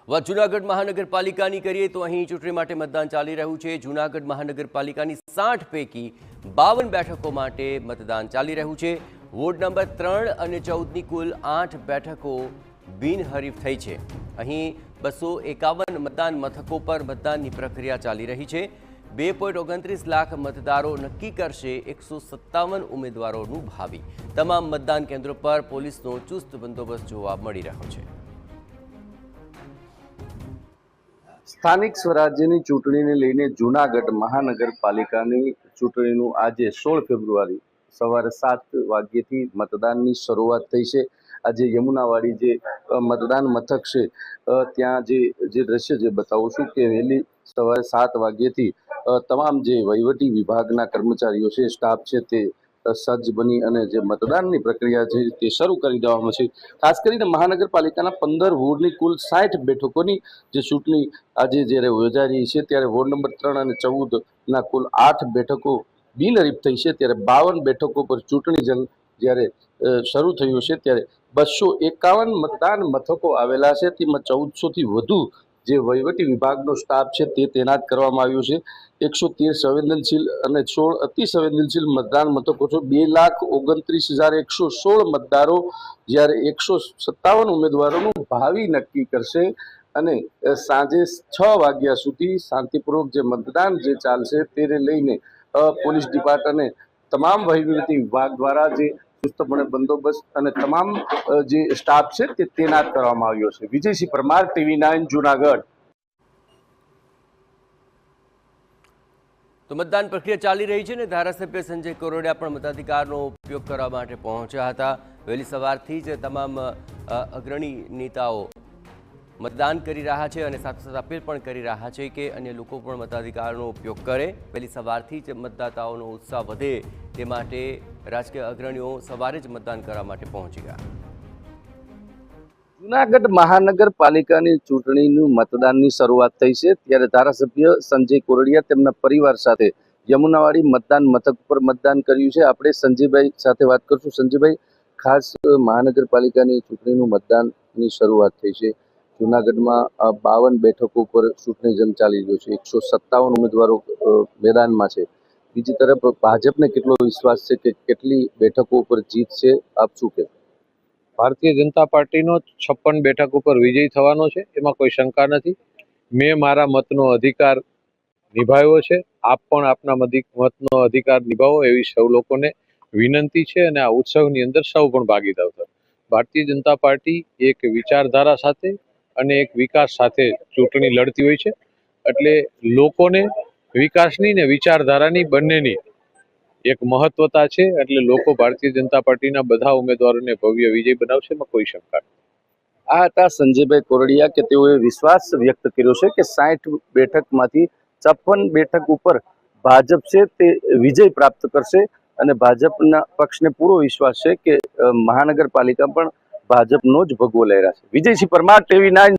जूनागढ़ महानगरपालिका की करिए तो अहीं चूंटणी माटे मतदान चाली रह्युं छे। जूनागढ़ महानगरपालिका 60 पैकी 52 बैठकों माटे मतदान चाली रह्युं छे। वोर्ड नंबर 3 और 14 की कुल 8 बैठकों बिनहरीफ थई छे। अहीं 251 मतदान मथकों पर मतदान की प्रक्रिया चाली रही है। 2.29 लाख मतदारों नक्की करशे 157 उम्मीदवारों भावी। तमाम मतदान केन्द्रों पर पोलीसनो चुस्त बंदोबस्त जोवा मळी रह्यो छे। स्थानिक स्वराज्यनी चूंटणीने लईने जूनागढ़ महानगरपालिकानी चूंटणीनुं आजे 16 फेब्रुआरी सवारे 7 वाग्येथी मतदाननी शरूआत थई छे। आजे यमुनावाड़ी जे मतदान मथक छे त्यां जे दृश्य जे बतावुं छुं के वहेली सवारे 7 वाग्येथी तमाम जे वहीवटी विभागना कर्मचारीओ छे, स्टाफ छे ते सज्ज बनी अने जे मतदाननी प्रक्रिया छे ते शरू करी देवामां छे। खास करीने महानगरपालिकाना 15 वोर्डनी कुल 60 बेठकोनी जे चूंटणी આજે જ્યારે યોજાઈ રહી છે ત્યારે વોર્ડ નંબર 3 અને 14 ના કુલ 8 બેઠકો બિનહરીફ થઈ છે ત્યારે 52 બેઠકો પર ચૂંટણી જંગ જ્યારે શરૂ થયો છે ત્યારે 251 મતદાન મથકો આવેલા છે તેમાં 1400 થી વધુ જે વહીવટી વિભાગનો સ્ટાફ છે તે તૈનાત કરવામાં આવ્યો છે। 113 સંવેદનશીલ અને 16 અતિ સંવેદનશીલ મતદાન મથકો છે। 2,29,116 મતદારો જ્યારે 157 ઉમેદવારોનું ભાવિ નક્કી કરશે અને સાંજે 6 વાગ્યા સુધી શાંતિપૂર્વક જે મતદાન જે ચાલશે તેને લઈને પોલીસ ડિપાર્ટમેન્ટ અને તમામ વહીવટી વિભાગ દ્વારા જે ચુસ્તપણે બંદોબસ્ત અને તમામ જે સ્ટાફ છે તે તૈનાત કરવામાં આવ્યો છે। વિજયસિંહ પરમાર, TV9 જૂનાગઢ। तो मतदान प्रक्रिया चाली रही है ने धारासभ्य संजय कोरडिया पण मताधिकारनो उपयोग करवा माटे पहोंच्या हता। वहेली सवारथी ज तमाम अग्रणी नेताओ मतदान करी रहा है और साथ साथ अपील पण करी रहा है कि अन्य लोग पण मताधिकारनो उपयोग करे। वहेली सवारथी ज मतदाताओनो उत्साह वधे ते माटे राजकीय अग्रणीओ सवारे ज मतदान करवा माटे पहोंची गया। जूनागढ़ महानगरपालिकानी चूंटणीनुं मतदाननी शरूआत थई छे त्यारे धारासभ्य संजय कोरडिया तेमना परिवार साथे यमुनावाड़ी मतदान मथक पर मतदान कर्युं छे। आपणे संजयभाई साथे वात करशुं। संजयभाई, खास महानगरपालिकानी चूंटणीनुं मतदाननी शरूआत थई छे। जूनागढ़ में 52 बैठकों पर चूंटणी जंग चाली रह्यो छे। 157 उम्मीदवारों मैदान में छे। बीजी तरफ भाजपने केटलो विश्वास छे के केटली बैठकों पर जीत छे, आप शुं कहो? भारतीय जनता पार्टी 56 बैठकों पर विजयी थवानो छे, एमां कोई शंका नहीं। मैं मारा मतनो अधिकार निभाव्यो छे, आप पण आपना मतनो अधिकार निभावो एवी सौ लोकोने विनंती छे अने आ उत्सवनी अंदर सौ पण भागीदार थाओ। भारतीय जनता पार्टी एक विचारधारा साथे अने एक विकास साथे चूंटणी लड़ती होय छे, एटले लोकोने विकासनी ने विचारधारानी बंनेनी एक महत्वता है। एटले लोको भारतीय जनता पार्टीना बधा उम्मीदवारोने भव्य विजय बनावशे, एमां कोई शंका नहीं। आ हता संजयभाई कोरडिया के तेओए विश्वास व्यक्त कर्यो छे के 60 बेठकमांथी 56 बेठक उपर भाजप छे ते विजय प्राप्त करशे अने भाजपना पक्षने पूरो विश्वास छे के महानगरपालिका पण भाजपनो ज भगवो लहेराशे। विजयसिंह परमार, TV9